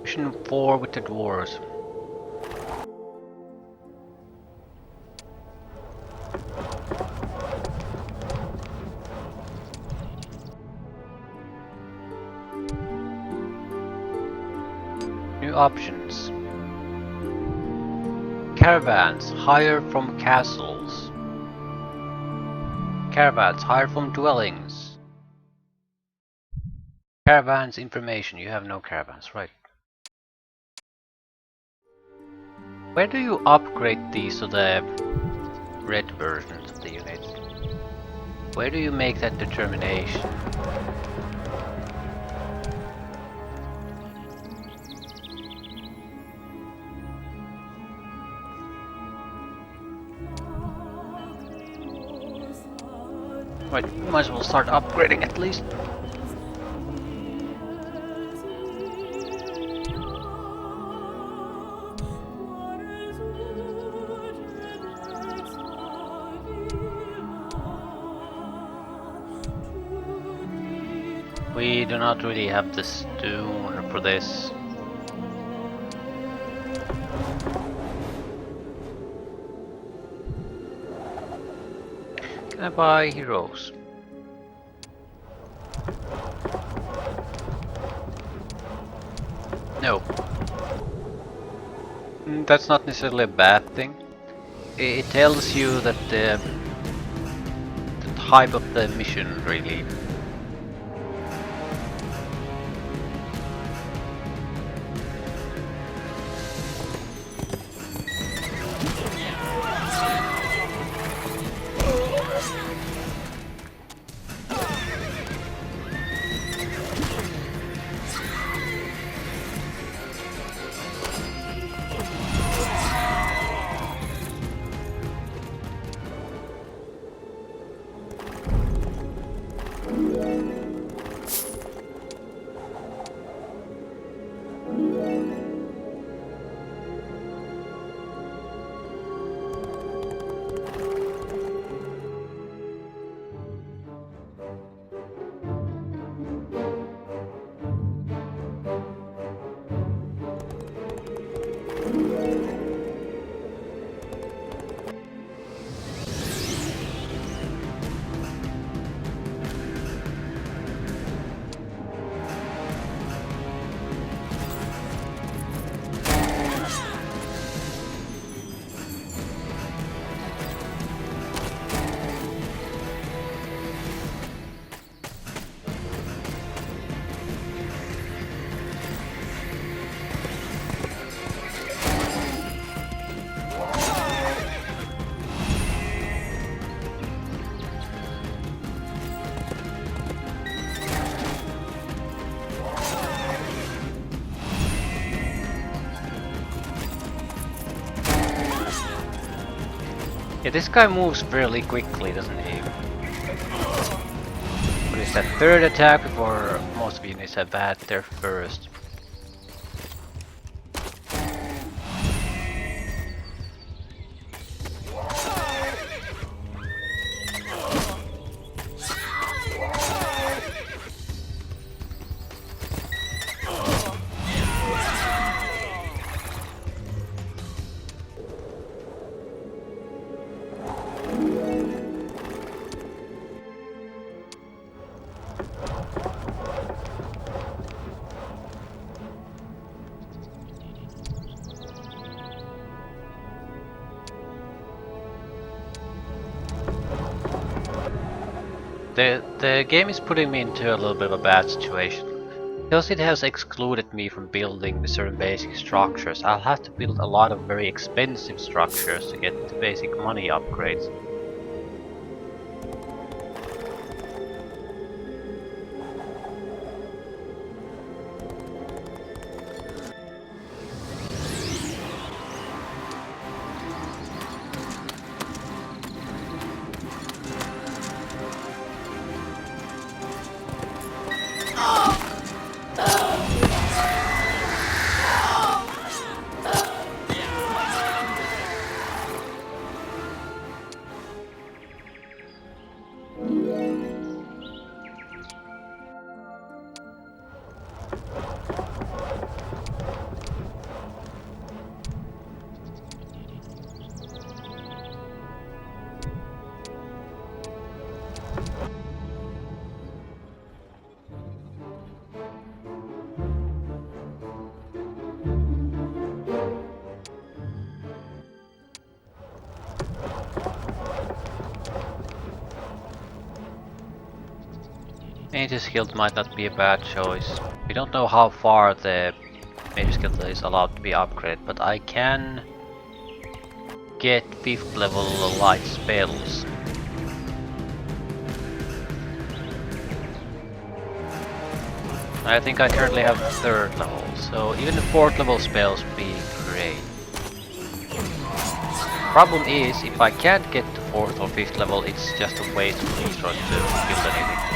Mission 4 with the dwarves. New options. Caravans, hire from castles. Caravans, hire from dwellings. Caravans information, you have no caravans, right. Where do you upgrade these to the red versions of the units? Where do you make that determination? Right, we might as well start upgrading at least. We do not really have the stone for this. Can I buy heroes? No. That's not necessarily a bad thing. It tells you that the type of the mission really. Yeah, this guy moves fairly quickly, doesn't he? But it's that third attack before most of units have bad there first. The game is putting me into a little bit of a bad situation. Because it has excluded me from building certain basic structures, I'll have to build a lot of very expensive structures to get the basic money upgrades. Mage's Guild might not be a bad choice. We don't know how far the Mage's Guild is allowed to be upgraded, but I can get 5th level light spells. I think I currently have 3rd level, so even the 4th level spells would be great. Problem is, if I can't get to 4th or 5th level, it's just a waste of resource to build anything.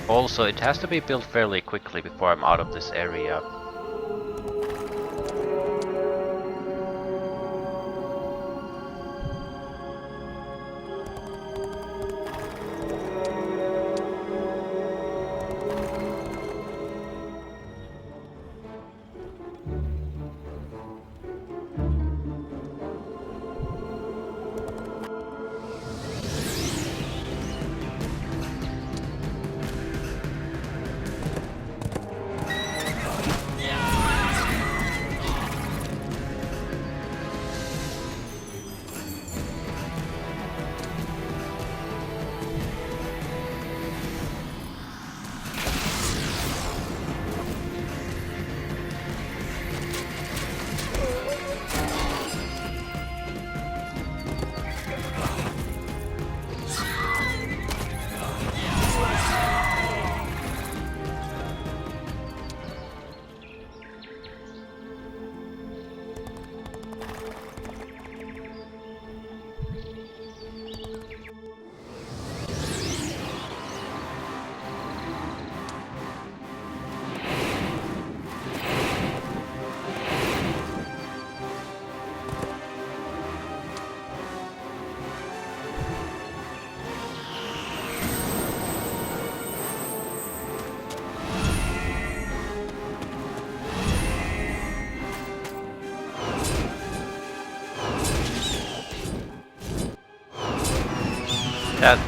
Also, it has to be built fairly quickly before I'm out of this area.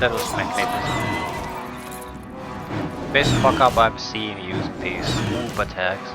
That was magnificent. Best fuck up I've seen using these move attacks.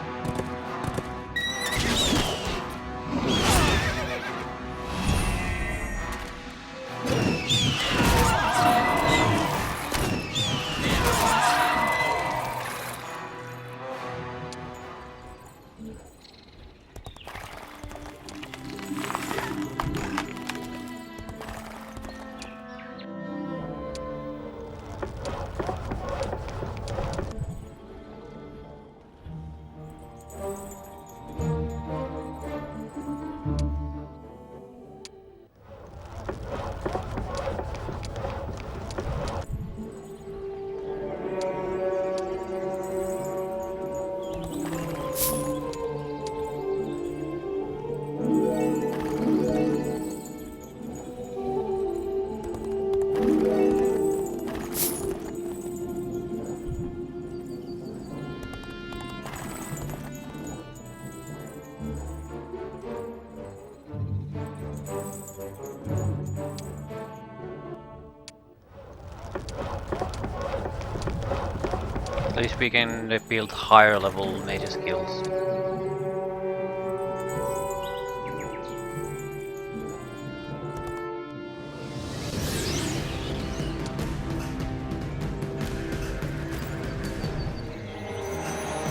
At least we can build higher level mage skills.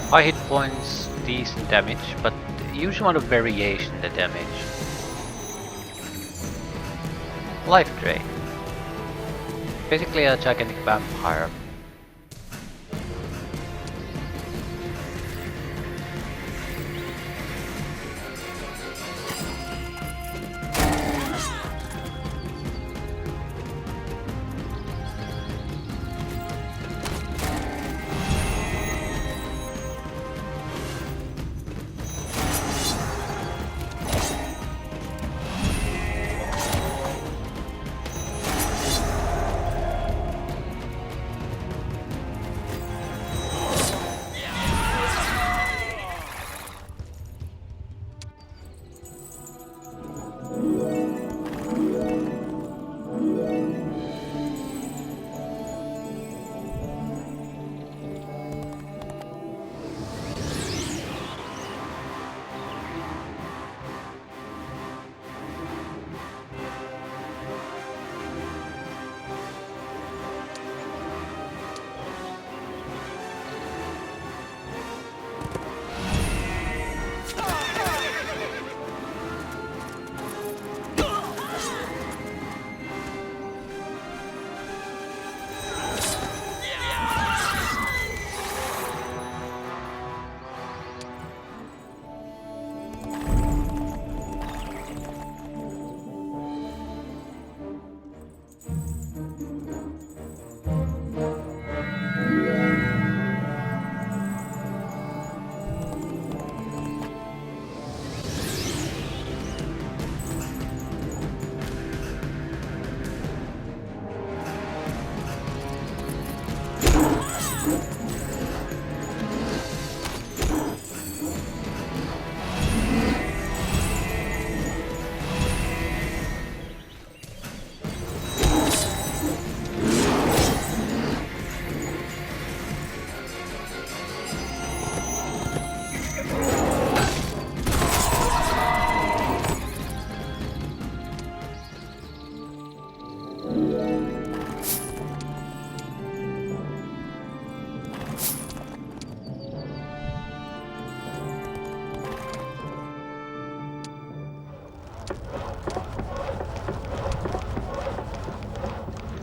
High hit points, decent damage, but usually want a variation in the damage. Life drain. Basically a gigantic vampire.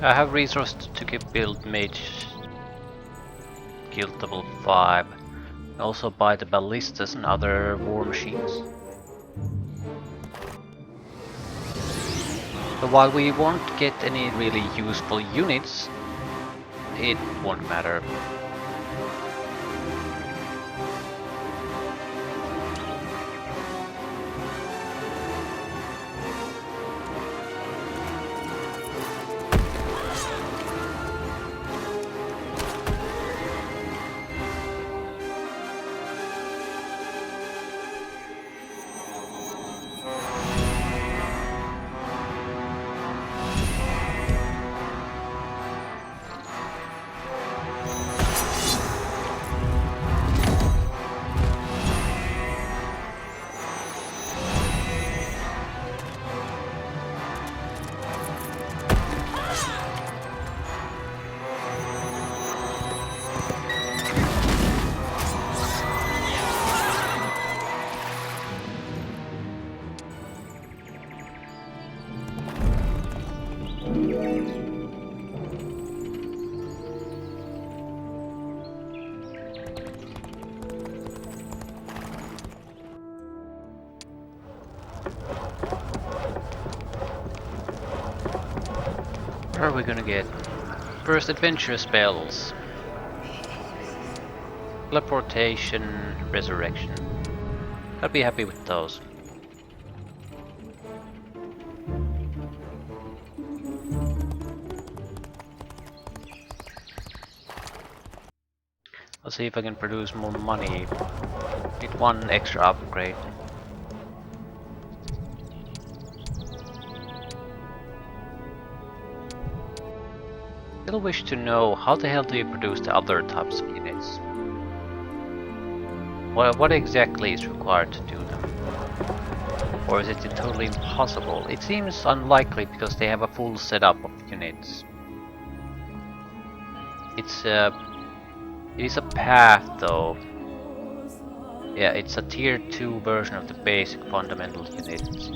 I have resources to build mage guild level 5. Also buy the ballistas and other war machines. So while we won't get any really useful units, it won't matter. What are we gonna get? First adventure spells. Teleportation, resurrection. I'll be happy with those. I'll see if I can produce more money. Need one extra upgrade. Still wish to know how the hell do you produce the other types of units? What exactly is required to do them? Or is it totally impossible? It seems unlikely because they have a full setup of units. It is a path though. Yeah, it's a tier 2 version of the basic fundamental units.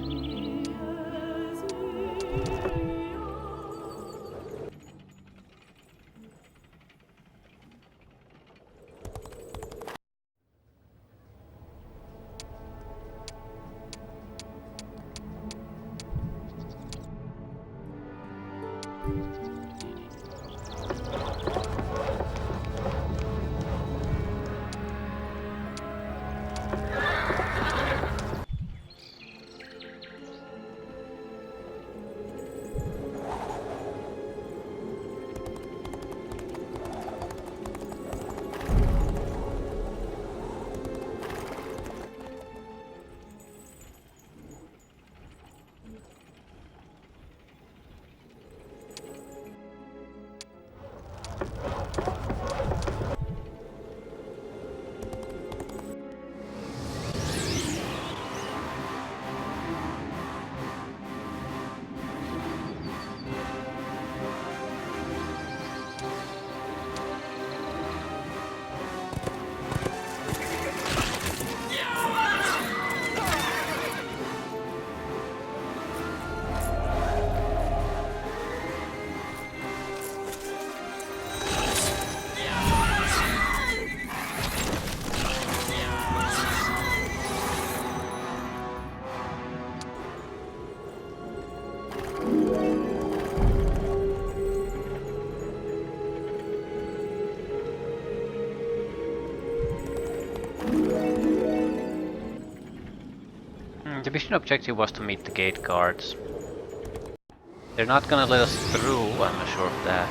The mission objective was to meet the gate guards. They're not gonna let us through, I'm sure of that.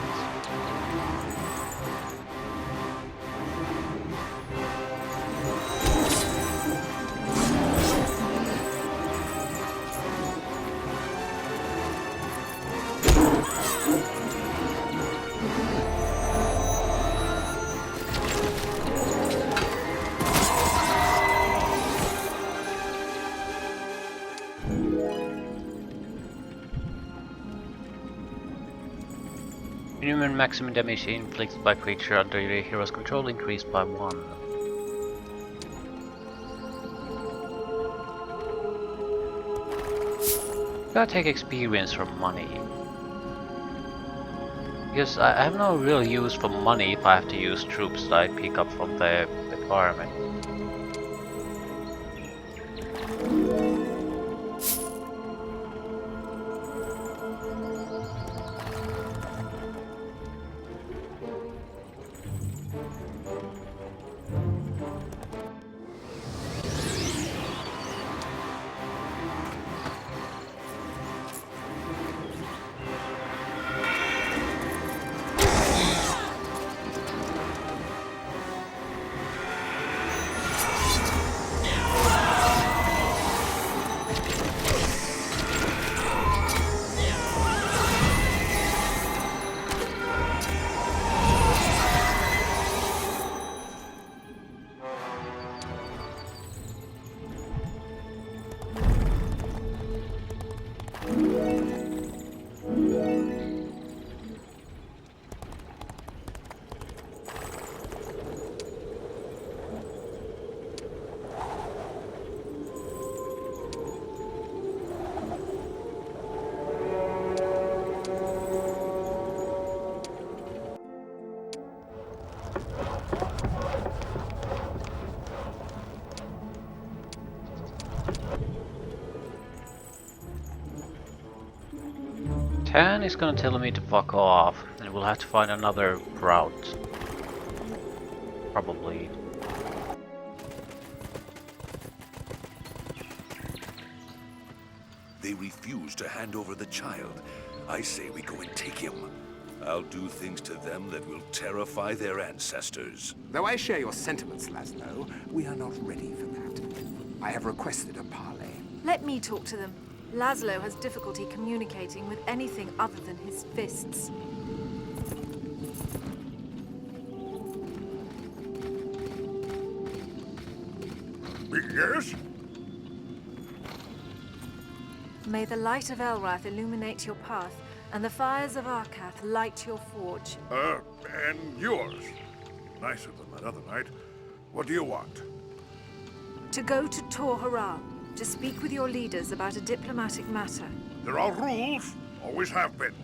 Minimum maximum damage inflicted by creature under your hero's control increased by 1. Gotta take experience from money. Because I have no real use for money if I have to use troops that I pick up from the environment. Tan is gonna tell me to fuck off, and we'll have to find another route. Probably. They refuse to hand over the child. I say we go and take him. I'll do things to them that will terrify their ancestors. Though I share your sentiments, Laszlo, we are not ready for that. I have requested a parley. Let me talk to them. Laszlo has difficulty communicating with anything other than his fists. Yes? May the light of Elrath illuminate your path, and the fires of Arkath light your forge. And yours. Nicer than that other night. What do you want? To go to Tor Harar, to speak with your leaders about a diplomatic matter. There are rules, always have been.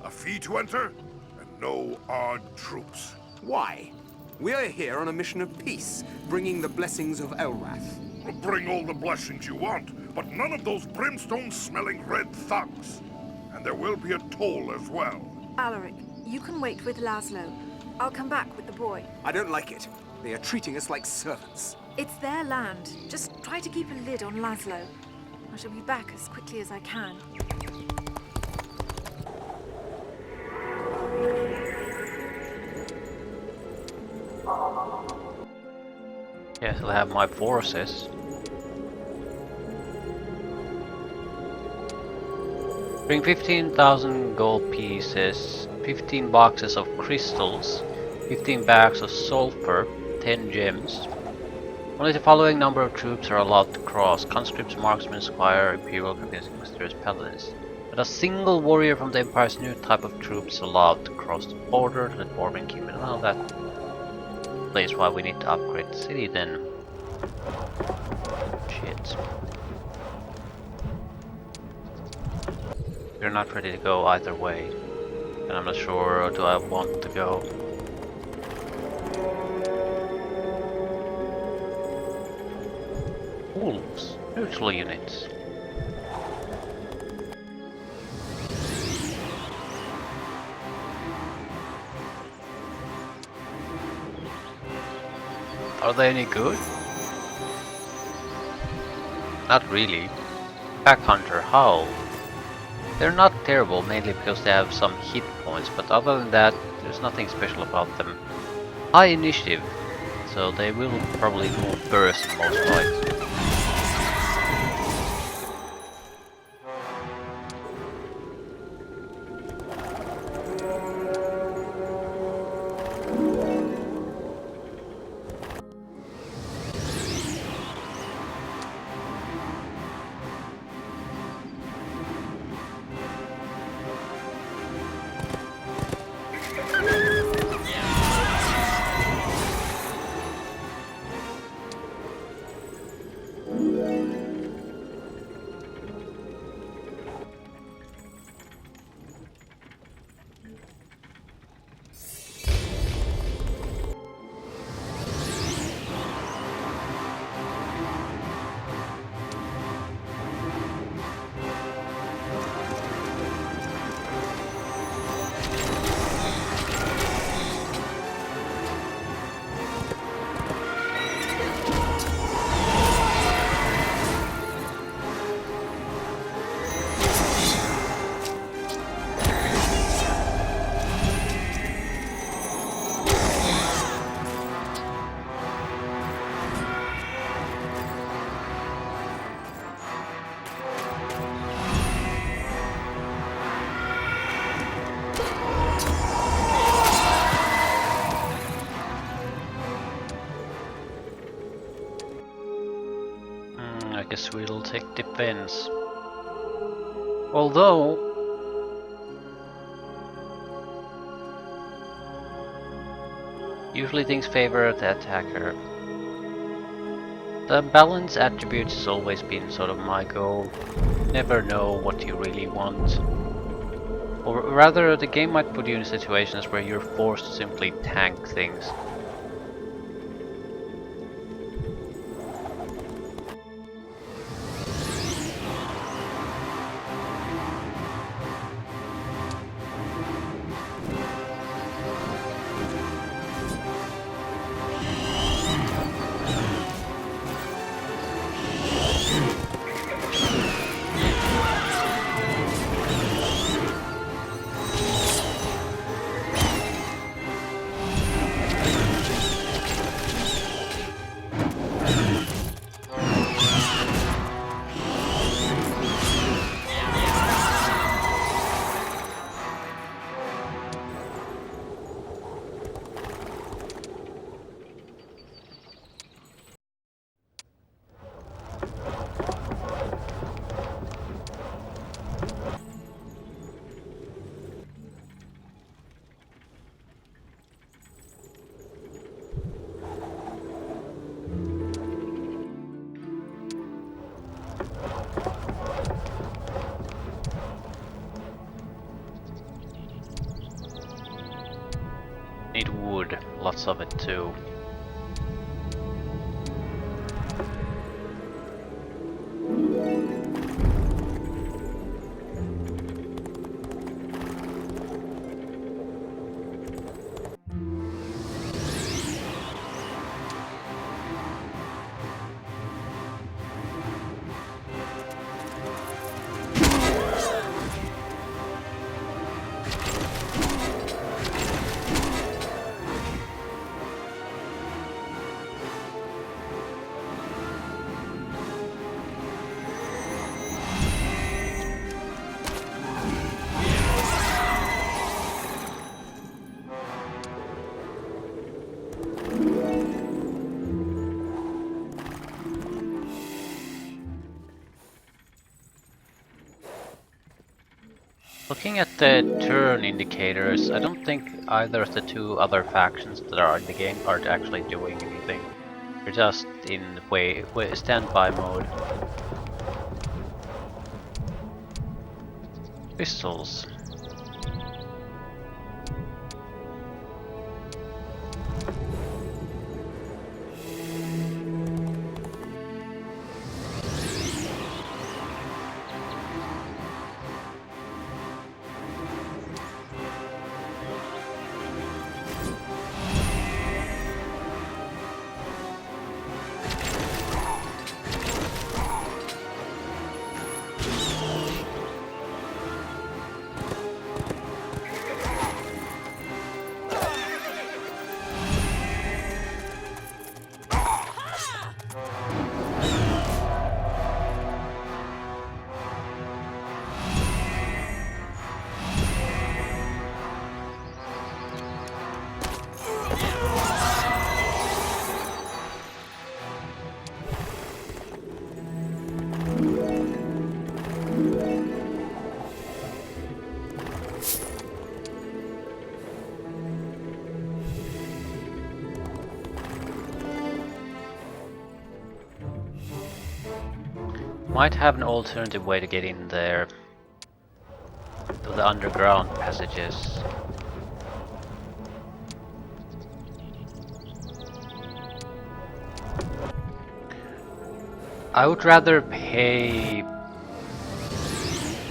A fee to enter, and no odd troops. Why? We are here on a mission of peace, bringing the blessings of Elrath. Bring all the blessings you want, but none of those brimstone-smelling red thugs. And there will be a toll as well. Alaric, you can wait with Laszlo. I'll come back with the boy. I don't like it. They are treating us like servants. It's their land. Just try to keep a lid on Laszlo. I shall be back as quickly as I can. Yes, I'll have my forces. Bring 15,000 gold pieces, 15 boxes of crystals, 15 bags of sulfur, 10 gems. Only the following number of troops are allowed to cross: conscripts, marksmen, squire, imperial, convincing masters, paladins. But a single warrior from the Empire's new type of troops is allowed to cross the border to the Dwarven Kingdom. Well, that place why we need to upgrade the city then. Shit. We're not ready to go either way. And I'm not sure do I want to go. Wolves. Neutral units. Are they any good? Not really. Pack Hunter, Howl. They're not terrible, mainly because they have some hit points, but other than that, there's nothing special about them. High initiative, so they will probably move first in most fights. I guess we'll take defense. Although usually things favor the attacker. The balance attributes has always been sort of my goal. Never know what you really want. Or rather, the game might put you in situations where you're forced to simply tank things. Need wood, lots of it too. Looking at the turn indicators, I don't think either of the two other factions that are in the game are actually doing anything. They're just in standby mode. Pistols. Might have an alternative way to get in there. To the underground passages. I would rather pay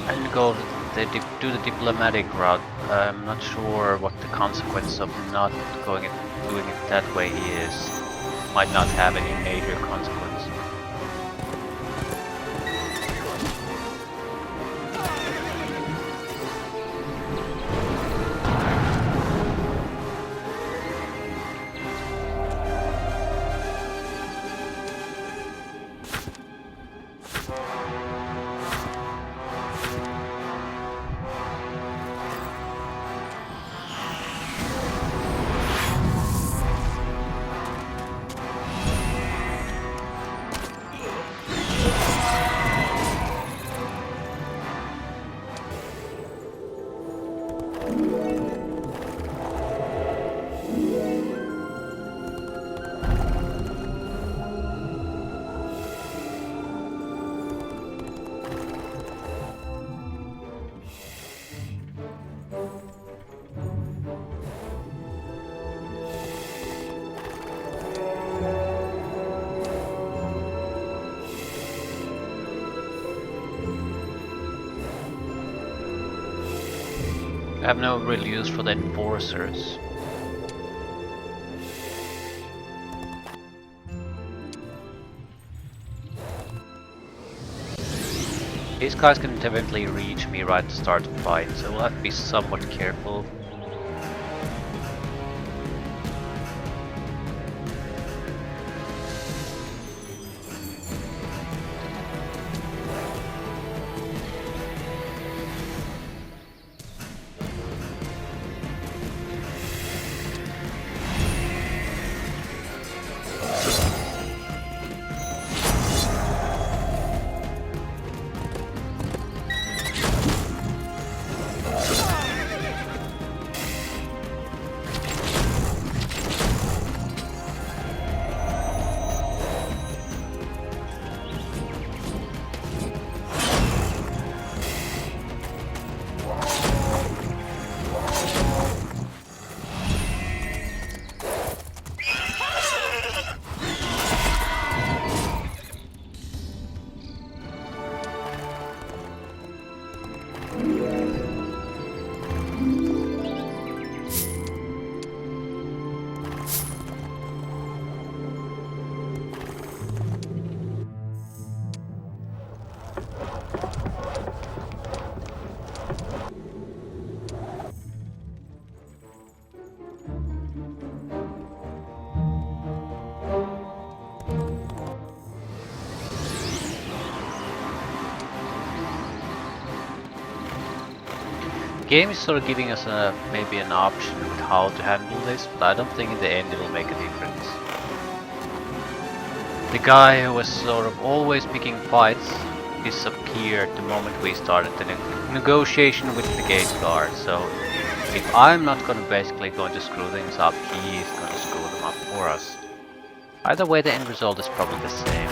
and do the diplomatic route. I'm not sure what the consequence of not doing it that way is. Might not have any major consequence. I have no real use for the enforcers. These guys can definitely reach me right at the start of the fight, so we'll have to be somewhat careful. Game is sort of giving us maybe an option with how to handle this, but I don't think in the end it will make a difference. The guy who was sort of always picking fights disappeared the moment we started the negotiation with the gate guard, so if I'm not basically going to screw things up, he is going to screw them up for us. Either way, the end result is probably the same.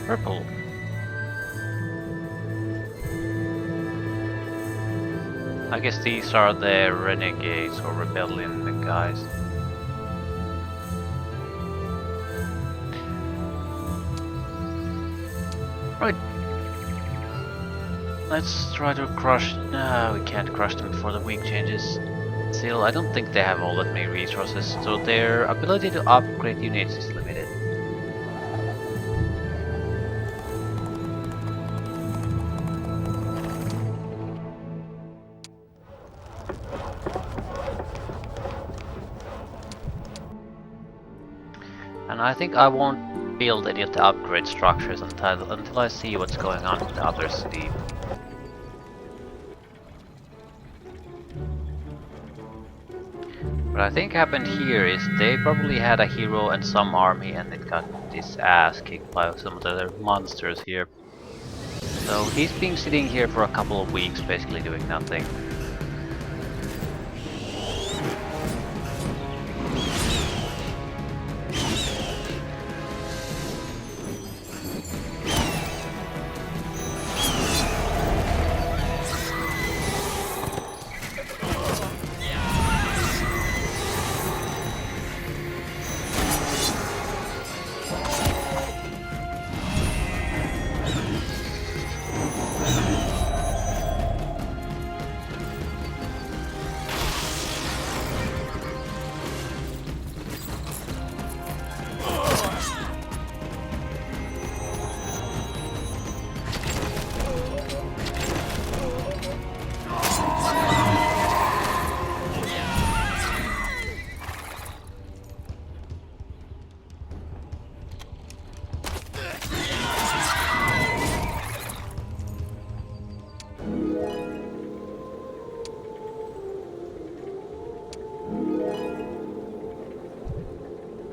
Purple. I guess these are the renegades or rebellion guys. Right. Let's try to crush... No, we can't crush them before the week changes. Still, I don't think they have all that many resources, so their ability to upgrade units is limited. And I think I won't build any of the upgrade structures until I see what's going on with the other city. What I think happened here is they probably had a hero and some army and it got this ass kicked by some of the other monsters here. So he's been sitting here for a couple of weeks basically doing nothing.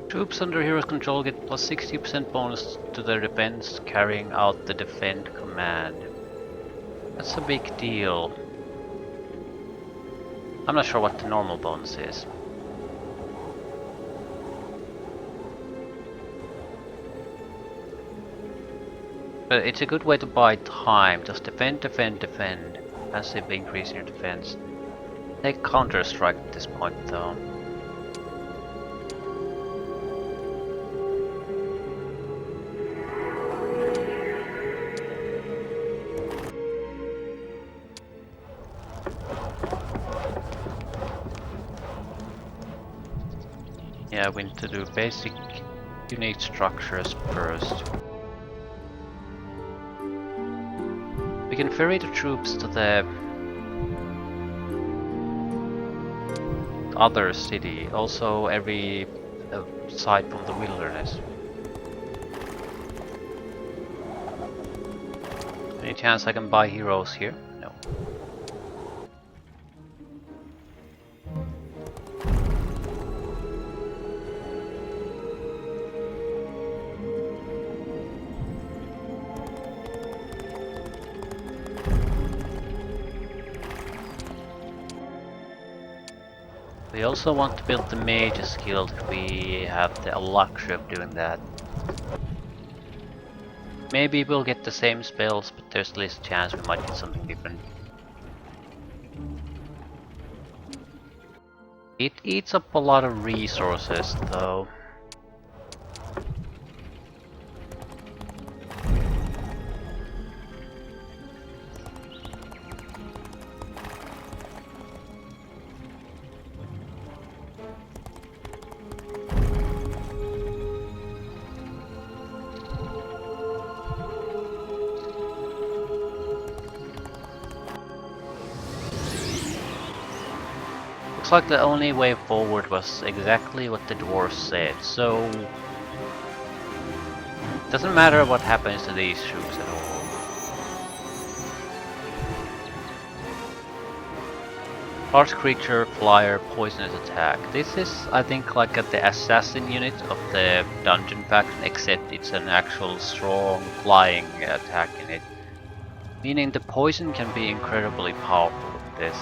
Troops under hero's control get plus 60% bonus to their defense carrying out the defend command. That's a big deal. I'm not sure what the normal bonus is. But it's a good way to buy time. Just defend, defend, defend. Massive increase in your defense. Take Counter-Strike at this point though. Yeah, we need to do basic unit structures first. We can ferry the troops to the other city, also every side from the wilderness. Any chance I can buy heroes here? No. We also want to build the Mage's Guild if we have the luxury of doing that. Maybe we'll get the same spells, but there's less chance we might get something different. It eats up a lot of resources though. Looks like the only way forward was exactly what the dwarves said, so doesn't matter what happens to these troops at all. Large creature, flyer, poisonous attack. This is, I think, like the assassin unit of the dungeon faction, except it's an actual strong flying attack in it. Meaning the poison can be incredibly powerful with this.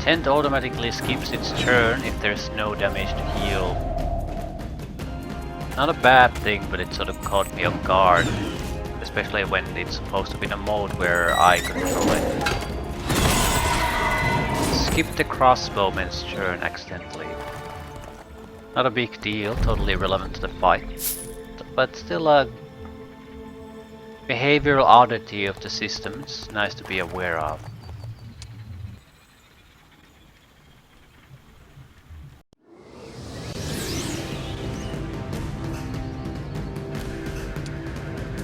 Tent automatically skips its turn if there's no damage to heal. Not a bad thing, but it sort of caught me off guard. Especially when it's supposed to be in a mode where I control it. Skip the crossbowman's turn accidentally. Not a big deal, totally irrelevant to the fight. But still a behavioral oddity of the system. It's nice to be aware of.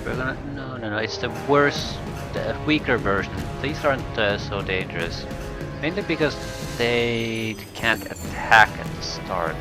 We're gonna... No, it's the worse, the weaker version. These aren't so dangerous. Mainly because they can't attack at the start.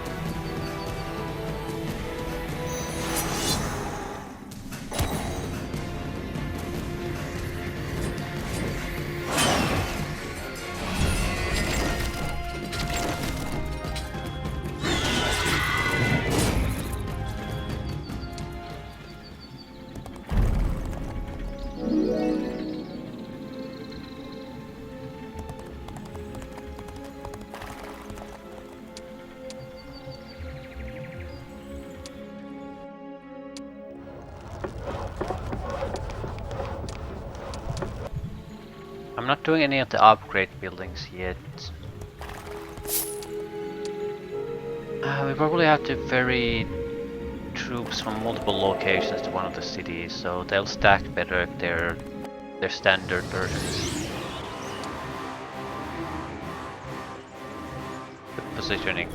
I'm not doing any of the upgrade buildings yet. We probably have to ferry troops from multiple locations to one of the cities, so they'll stack better if they're their standard versions. Good positioning.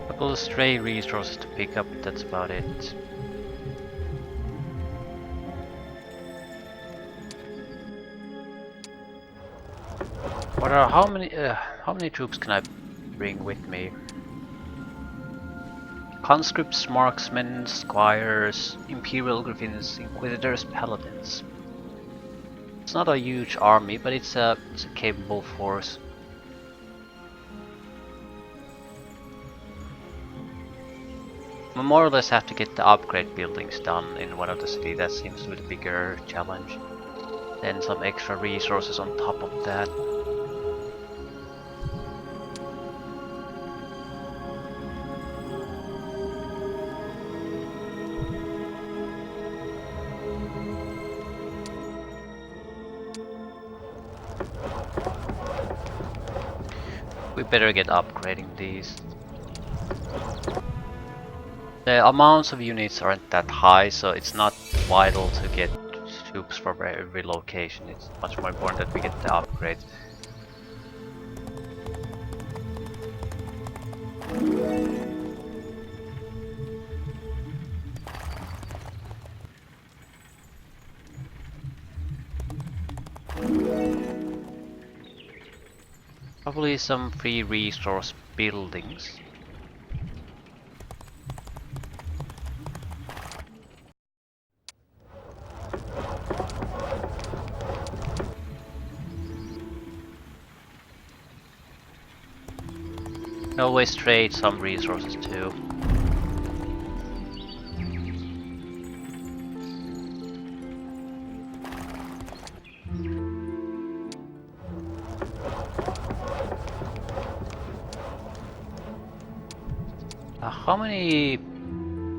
Couple of stray resources to pick up, that's about it. How many troops can I bring with me? Conscripts, marksmen, squires, imperial griffins, inquisitors, paladins. It's not a huge army, but it's a capable force. We more or less have to get the upgrade buildings done in one of the cities. That seems to be the bigger challenge. Then some extra resources on top of that. We better get upgrading these. The amounts of units aren't that high, so it's not vital to get troops from every location. It's much more important that we get the upgrades. Probably some free resource buildings. Can always trade some resources too. How many?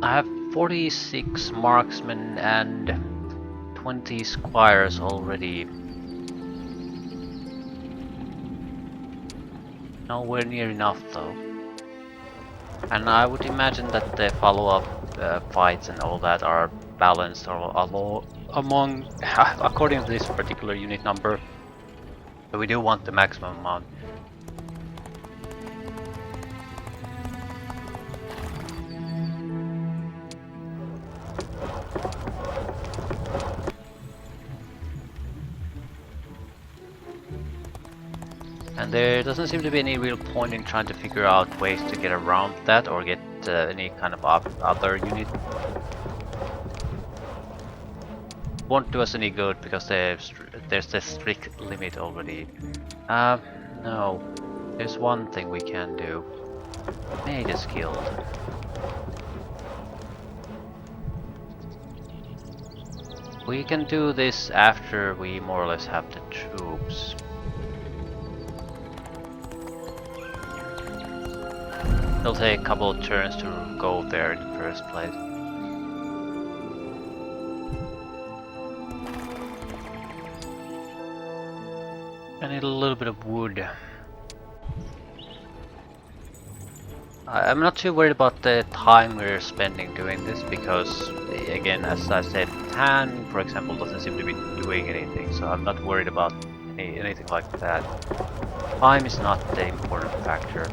I have 46 marksmen and 20 squires already. Nowhere near enough though. And I would imagine that the follow-up fights and all that are balanced or among, according to this particular unit number. So we do want the maximum amount. And there doesn't seem to be any real point in trying to figure out ways to get around that or get any kind of other unit. Won't do us any good because there's the strict limit already. No. There's one thing we can do. Mage's Guild. We can do this after we more or less have the troops. It'll take a couple of turns to go there in the first place. I need a little bit of wood. I'm not too worried about the time we're spending doing this because, again, as I said, Tan, for example, doesn't seem to be doing anything, so I'm not worried about anything like that. Time is not the important factor.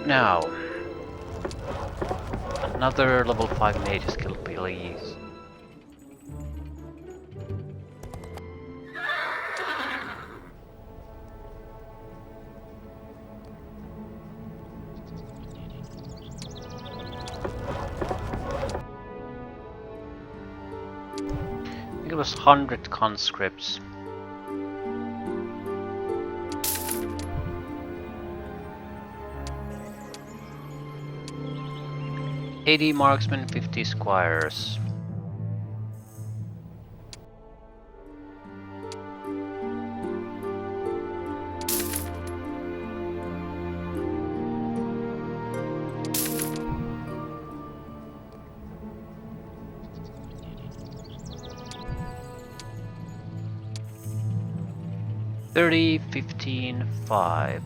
Now, another level 5 mage skill, please. I think it was 100 conscripts. $80 marksmen, 50 squires. $30, $15, $5.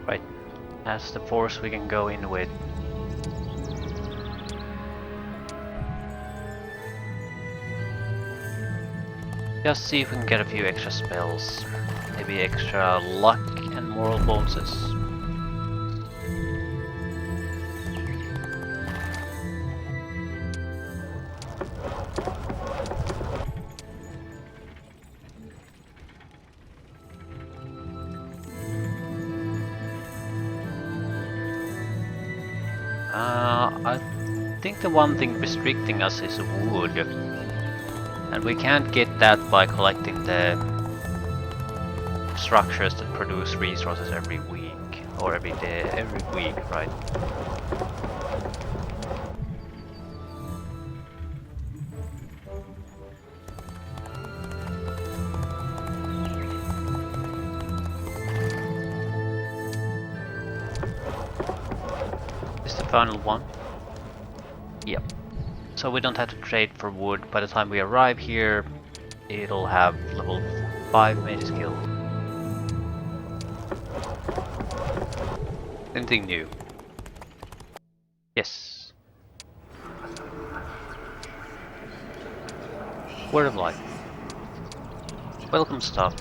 Right, that's the force we can go in with. Just see if we can get a few extra spells. Maybe extra luck and moral bonuses. I think the one thing restricting us is wood. And we can't get that by collecting the structures that produce resources every week. Or every day, every week, right? Is the final one? Yep. So we don't have to trade for wood. By the time we arrive here, it'll have level 5 mage skill. Anything new? Yes. Word of life. Welcome stuff.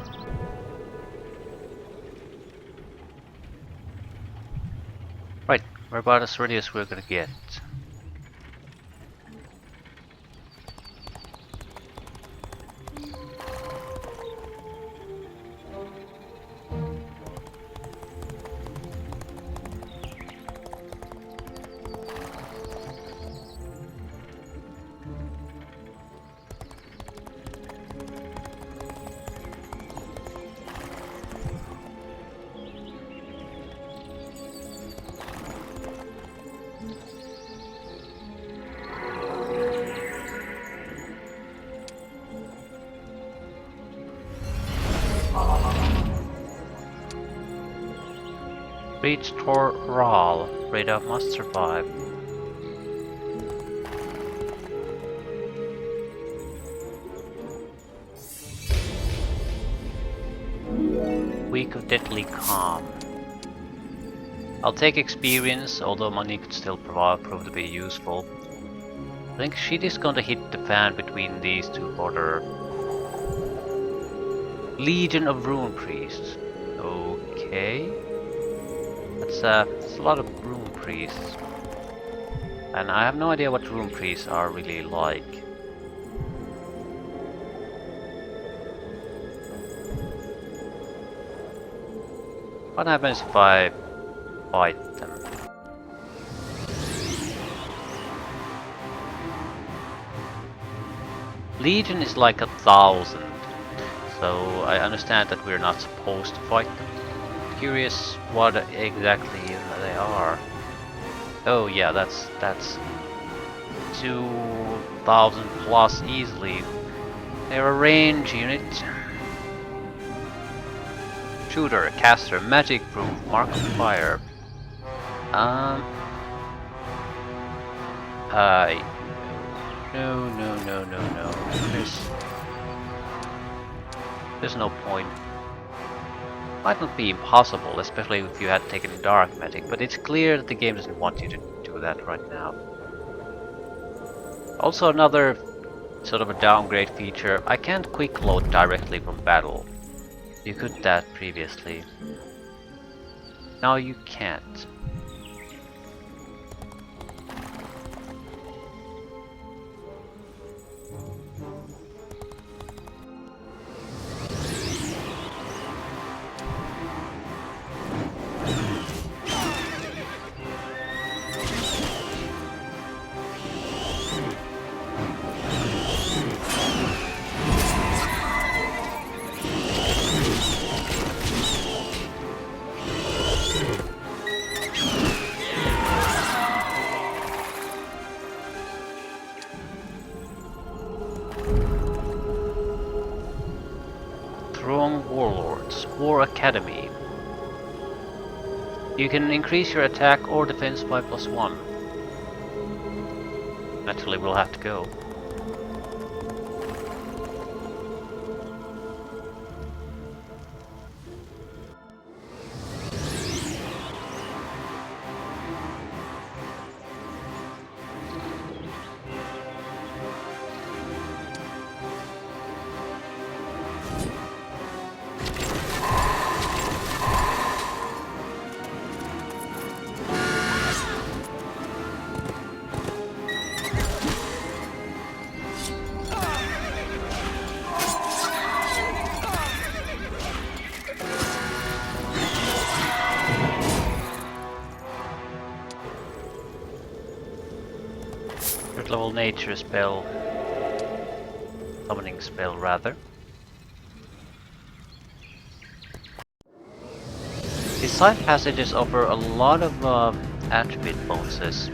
Right, we're about as ready as we're gonna get. Reach Toral. Radar must survive. Week of Deadly Calm. I'll take experience, although money could still prove to be useful. I think shit is gonna hit the fan between these two border. Legion of Rune Priests. Okay. That's a lot of Rune Priests. And I have no idea what Rune Priests are really like. What happens if I fight them? Legion is like 1,000, so I understand that we're not supposed to fight them. Curious what exactly they are. Oh yeah, that's 2,000 plus easily. They're a range unit. Shooter, caster, magic proof, mark of fire. No. There's no point. Might not be impossible, especially if you had taken dark magic, but it's clear that the game doesn't want you to do that right now. Also another sort of a downgrade feature, I can't quick load directly from battle. You could that previously. Now you can't. Warlords, War Academy. You can increase your attack or defense by +1. Naturally, we'll have to go. Level nature spell, summoning spell rather. These side passages offer a lot of attribute bonuses.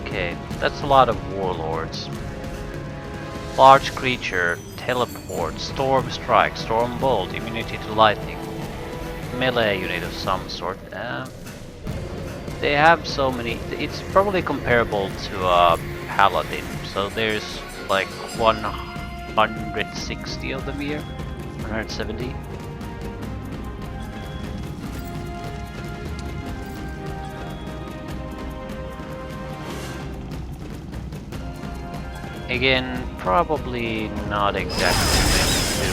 Okay, that's a lot of warlords. Large creature, teleport, storm strike, storm bolt, immunity to lightning, melee unit of some sort. They have so many. It's probably comparable to a paladin. So there's like 160 of them here, 170. Again, probably not exactly meant to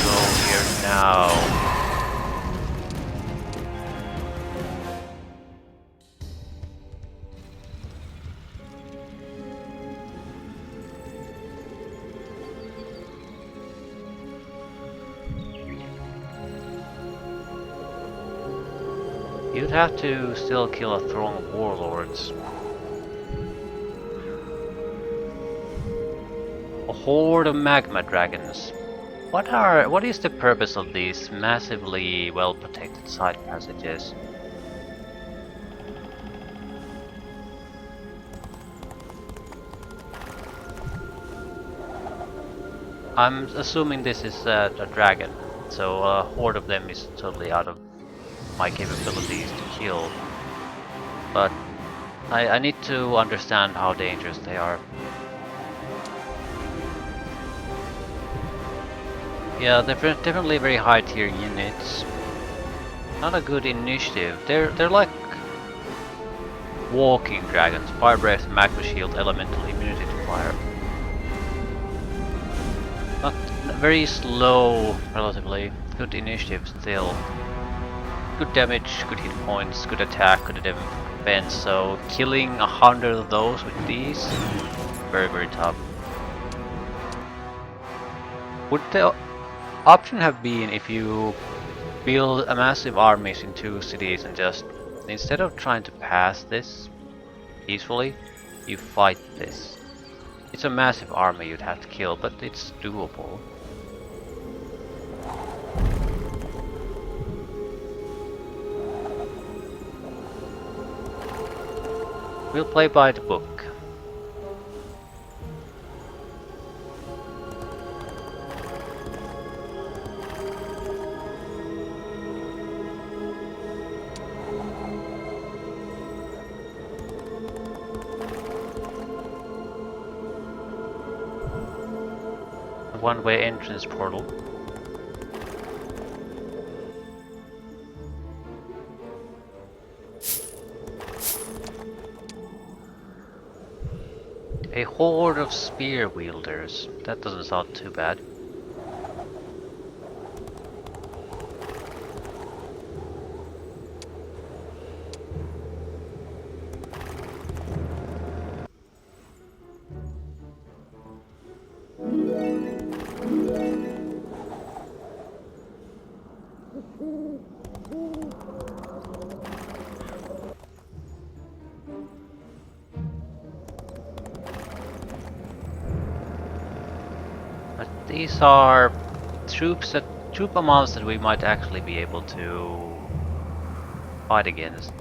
go here now. You'd have to still kill a throng of warlords. A horde of magma dragons. What is the purpose of these massively well protected side passages? I'm assuming this is a dragon, so a horde of them is totally out of my capabilities to kill. But I need to understand how dangerous they are. Yeah, they're definitely very high tier units. Not a good initiative. They're like walking dragons. Fire breath, magma shield, elemental immunity to fire. Not very slow, relatively. Good initiative still. Good damage, good hit points, good attack, good defense. So killing 100 of those with these, very tough. Would the option have been if you build a massive armies in 2 cities and just, instead of trying to pass this peacefully, you fight this? It's a massive army you'd have to kill, but it's doable. We'll play by the book. A one-way entrance portal. A horde of spear wielders. That doesn't sound too bad. These are troop amounts that we might actually be able to fight against.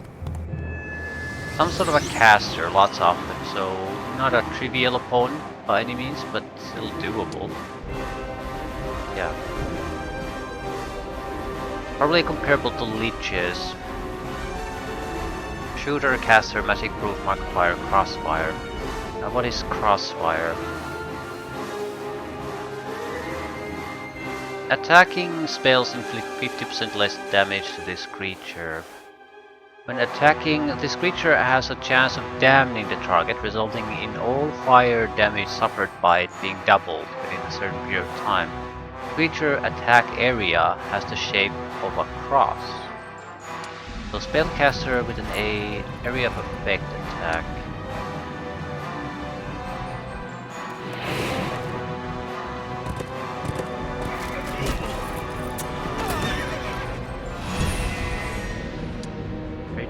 Some sort of a caster, lots of them, so not a trivial opponent by any means, but still doable. Yeah. Probably comparable to leeches. Shooter, caster, magic proof, markiplier, crossfire. Now what is crossfire? Attacking spells inflict 50% less damage to this creature. When attacking, this creature has a chance of damaging the target, resulting in all fire damage suffered by it being doubled within a certain period of time. Creature attack area has the shape of a cross. So spellcaster with an area of effect attack.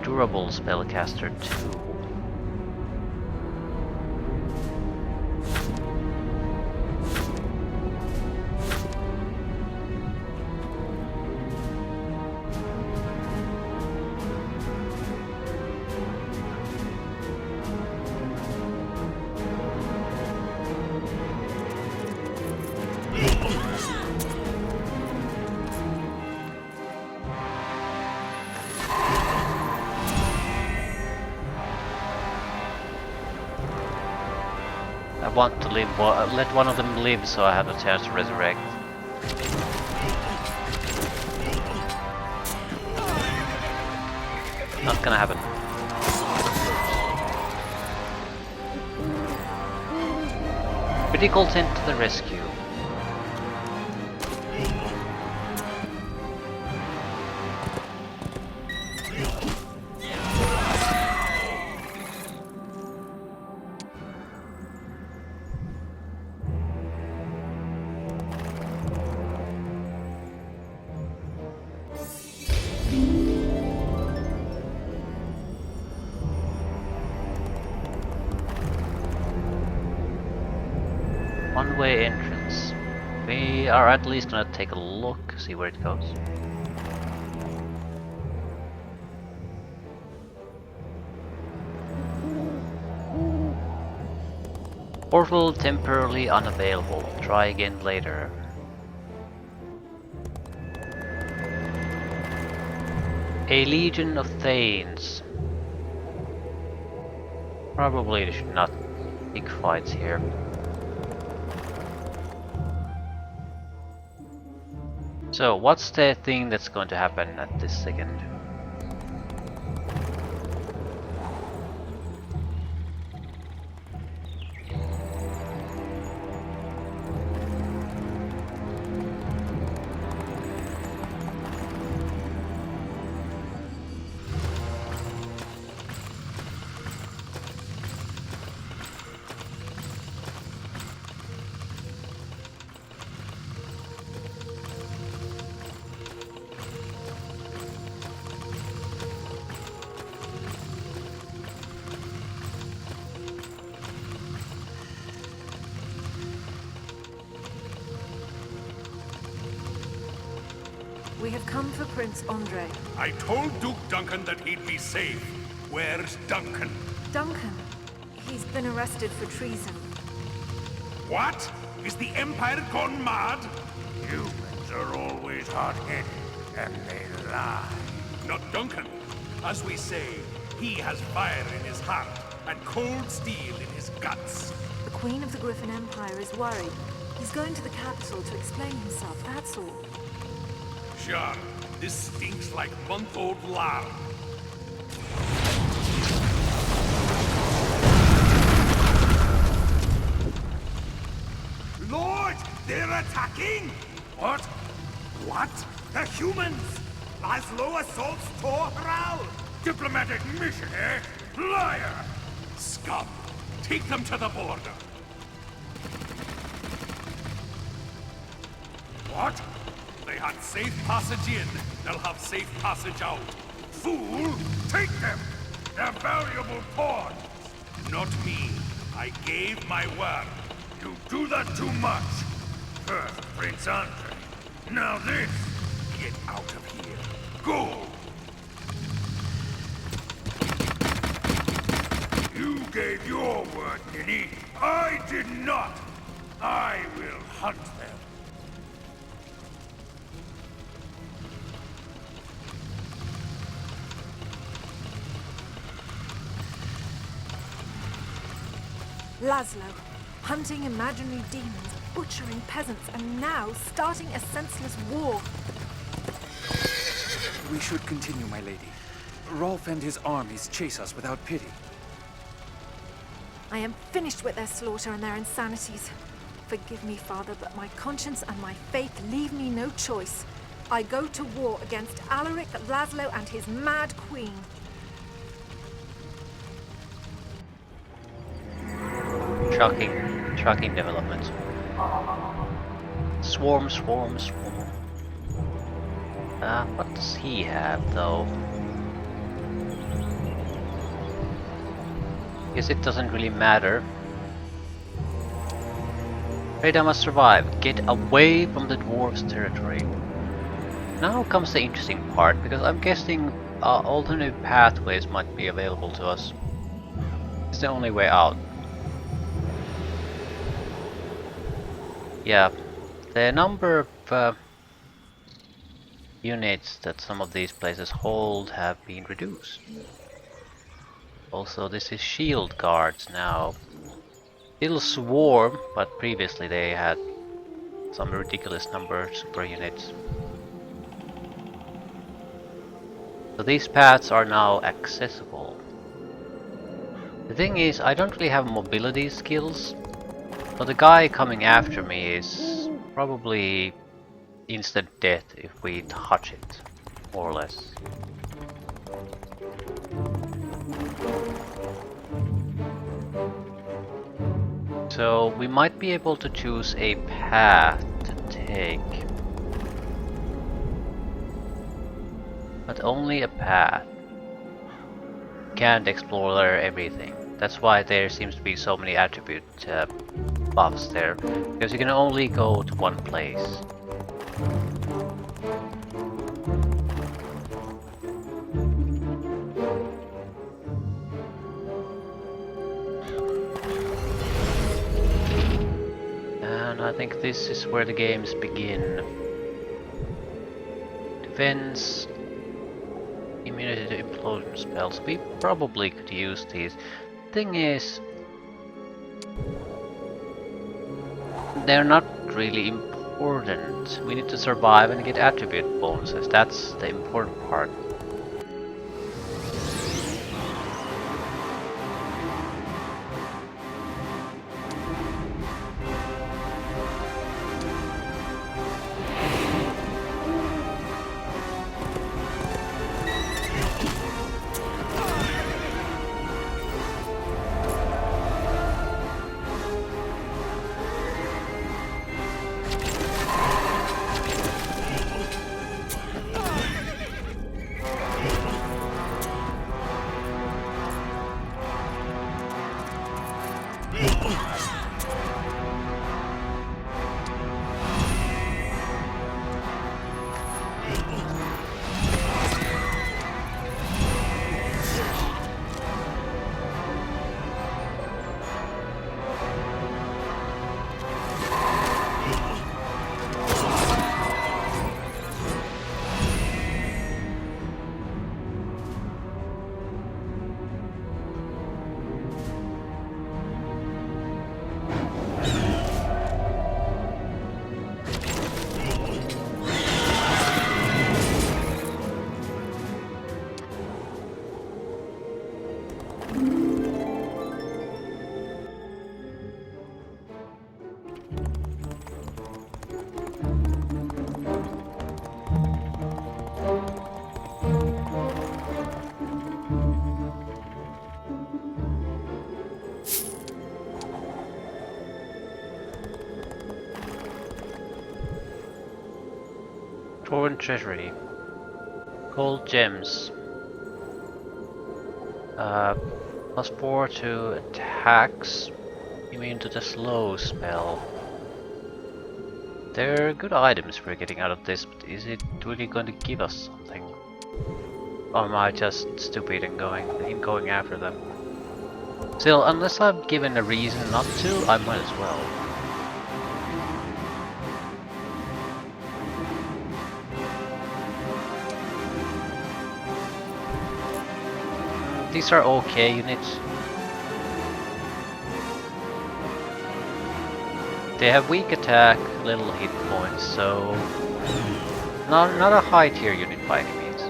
Durable spellcaster too. I want to live, let one of them live so I have a chance to resurrect. Not gonna happen. Critical tent to the rescue. one-way entrance. We are at least gonna take a look, see where it goes. Portal temporarily unavailable. Try again later. A Legion of Thanes. Probably there should not big fights here. So what's the thing that's going to happen at this second? We have come for Prince Andre. I told Duke Duncan that he'd be safe. Where's Duncan? Duncan. He's been arrested for treason. What? Is the Empire gone mad? Humans are always hot-headed, and they lie. Not Duncan. As we say, he has fire in his heart and cold steel in his guts. The Queen of the Griffin Empire is worried. He's going to the capital to explain himself, that's all. Sure, this stinks like month-old lard. Lord, they're attacking! What? What? The humans! Laszlo assaults Tor Hral! Diplomatic mission, eh? Liar! Scum! Take them to the border! What? They had safe passage in, they'll have safe passage out. Fool! Take them! They're valuable pawns! Not me. I gave my word. You do that too much. First, Prince Andre. Now this. Get out of here. Go! You gave your word, Ninny. I did not. I will hunt them. Laszlo, hunting imaginary demons, butchering peasants, and now starting a senseless war. We should continue, my lady. Rolf and his armies chase us without pity. I am finished with their slaughter and their insanities. Forgive me, Father, but my conscience and my faith leave me no choice. I go to war against Alaric, Laszlo, and his mad queen. Shocking developments. Swarm. What does he have though? Guess it doesn't really matter. Radar must survive. Get away from the dwarves' territory. Now comes the interesting part, because I'm guessing alternative pathways might be available to us. It's the only way out. Yeah, the number of units that some of these places hold have been reduced. Also, this is shield guards now. Still swarm, but previously they had some ridiculous number of super units. So these paths are now accessible. The thing is, I don't really have mobility skills. So the guy coming after me is probably instant death if we touch it, more or less. So we might be able to choose a path to take. But only a path. Can't explore everything. That's why there seems to be so many attribute buffs there, because you can only go to one place. And I think this is where the games begin. Defense, immunity to implosion spells. We probably could use these. Thing is, they're not really important. We need to survive and get attribute bonuses. That's the important part. Torn treasury. Gold gems. +4 to attacks. Immune to the slow spell. They're good items we're getting out of this, but is it really going to give us something? Or am I just stupid and going after them? Still, unless I'm given a reason not to, I might as well. These are okay units. They have weak attack, little hit points, so not a high tier unit by any means.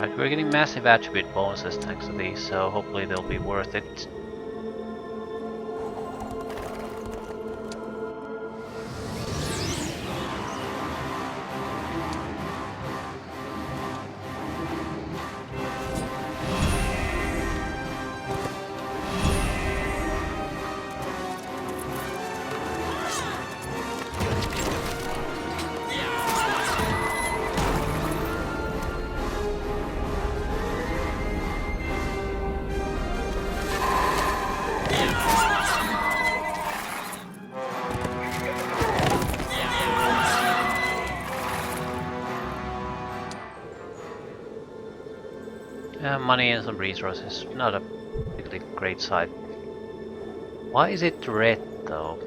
Right, we're getting massive attribute bonuses thanks to these, so hopefully they'll be worth it. Money and some resources, not a particularly great sight. Why is it red though?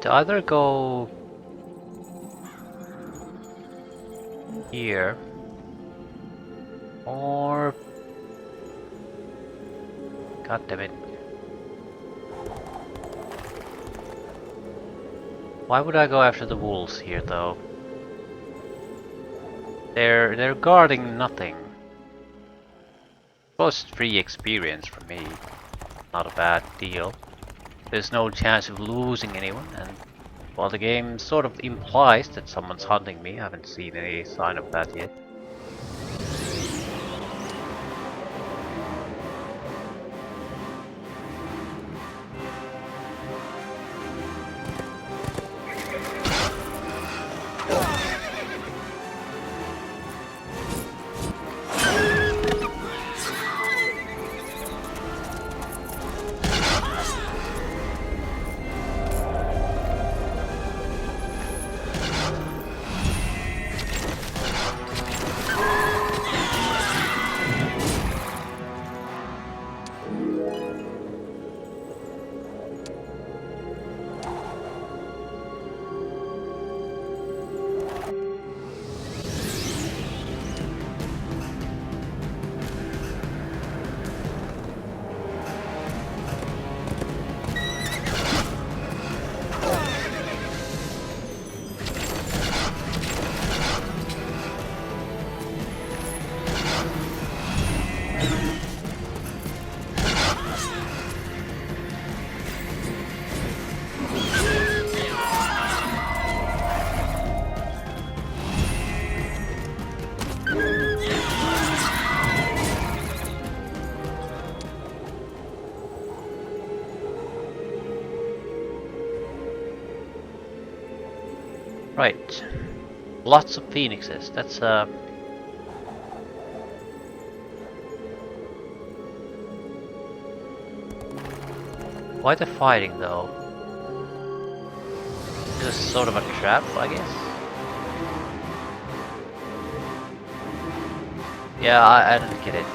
to either go here or god damn it. Why would I go after the wolves here though? They're guarding nothing. Plus free experience for me. Not a bad deal. There's no chance of losing anyone, and while the game sort of implies that someone's hunting me, I haven't seen any sign of that yet. Right. Lots of phoenixes. That's why the fighting though? Just sort of a trap, I guess. Yeah, I don't get it.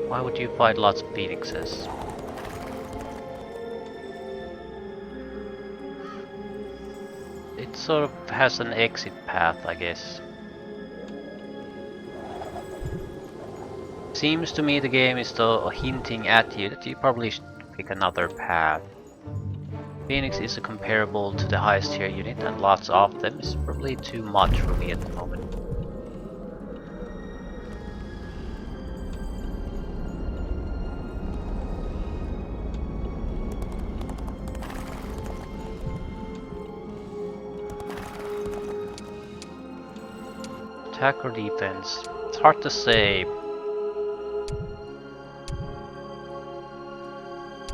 Why would you fight lots of phoenixes? It sort of has an exit path, I guess. Seems to me the game is still hinting at you that you probably should pick another path. Phoenix is comparable to the highest tier unit, and lots of them is probably too much for me at the moment. Attack or defense? It's hard to say.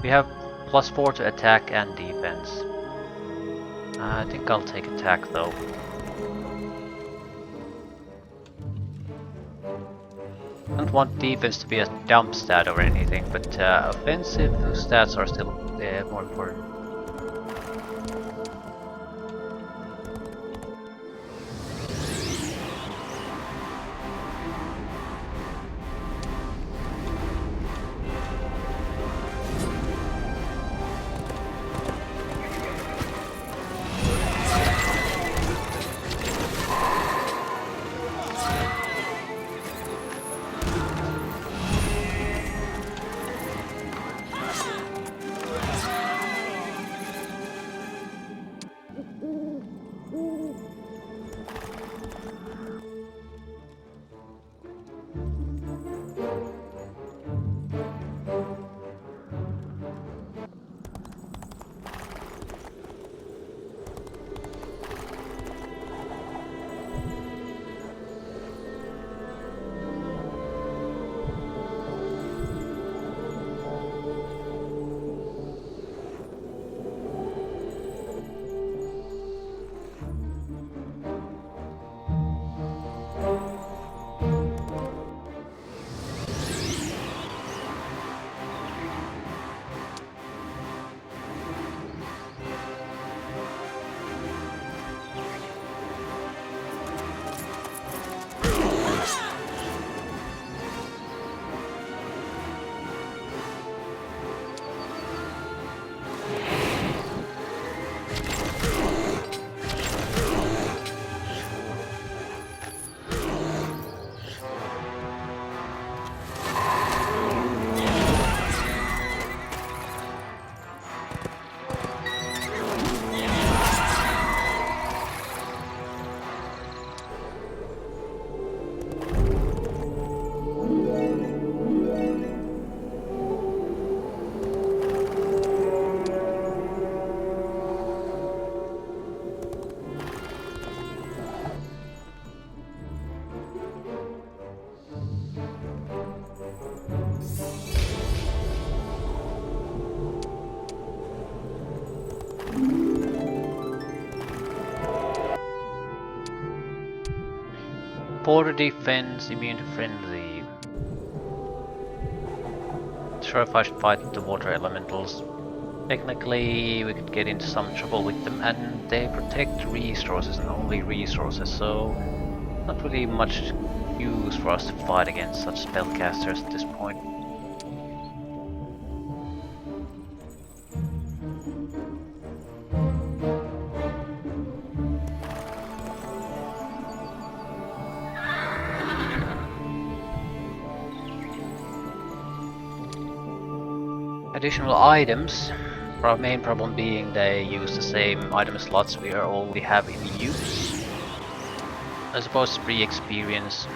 We have +4 to attack and defense. I think I'll take attack though. I don't want defense to be a dump stat or anything, but offensive stats are still more important. Border defense, immune to frenzy. Not sure if I should fight the water elementals. Technically, we could get into some trouble with them, and they protect resources and only resources, so not really much use for us to fight against such spellcasters at this point. Additional items. Our main problem being they use the same item slots we already have in use. I suppose free experience.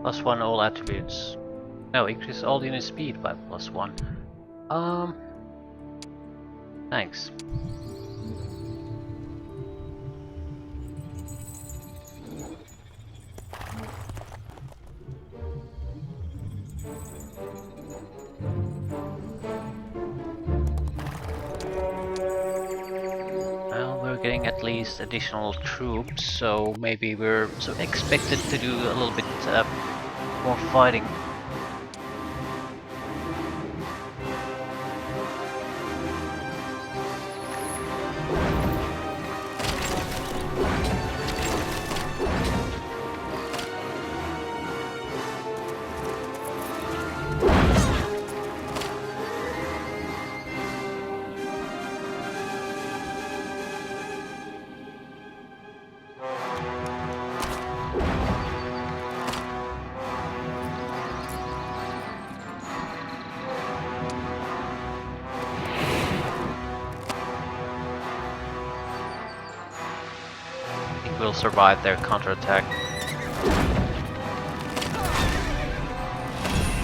+1 all attributes. No, increase all unit speed by +1. Thanks. Well, we're getting at least additional troops, so maybe we're expected to do a little bit more fighting. Will survive their counterattack.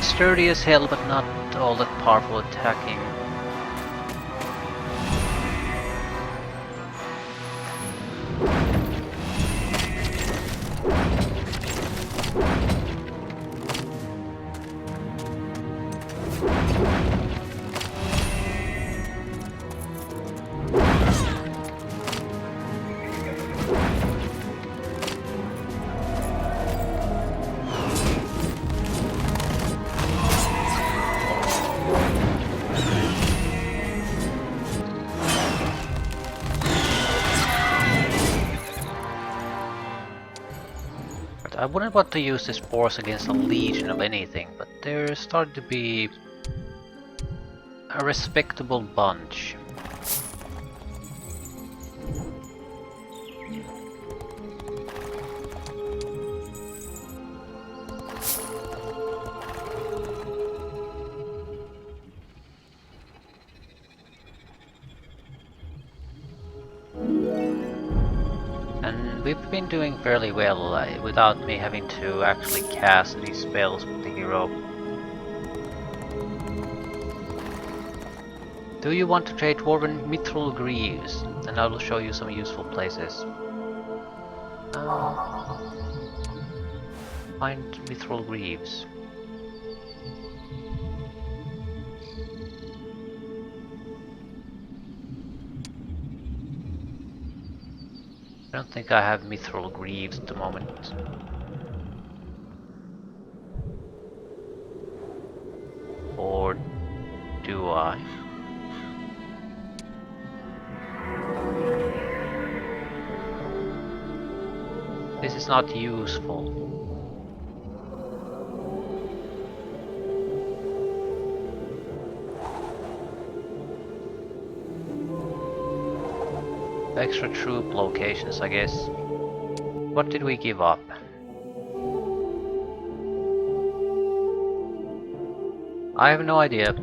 Sturdy as hell, but not all that powerful attacking. I wouldn't want to use this force against a legion of anything, but they're starting to be a respectable bunch. And we've been doing fairly well without me having to actually cast any spells with the hero. Do you want to trade Dwarven Mithril Greaves? And I will show you some useful places. Find Mithril Greaves. I don't think I have Mithril Greaves at the moment. Or do I? This is not useful. Extra troop locations, I guess. What did we give up? I have no idea.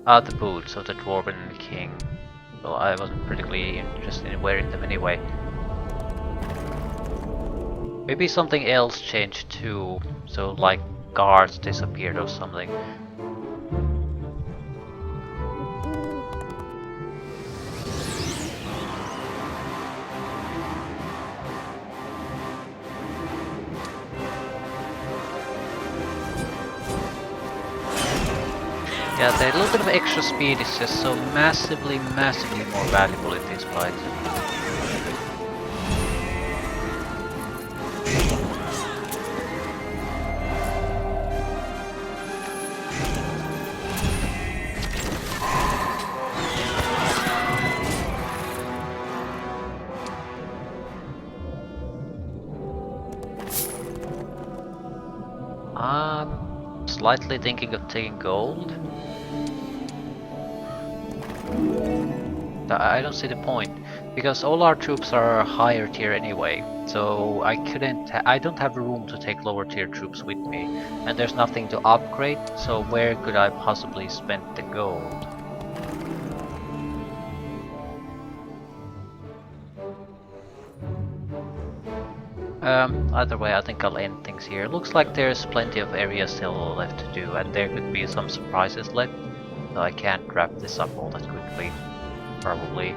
Ah, the boots of the Dwarven King. Well, I wasn't particularly interested in wearing them anyway. Maybe something else changed too, so like guards disappeared or something. Yeah, the little bit of extra speed is just so massively more valuable in this fight. I'm slightly thinking of taking gold. I don't see the point, because all our troops are higher tier anyway, so I don't have room to take lower tier troops with me, and there's nothing to upgrade, so where could I possibly spend the gold? Either way, I think I'll end things here. Looks like there's plenty of area still left to do, and there could be some surprises left, so I can't wrap this up all that quickly, probably.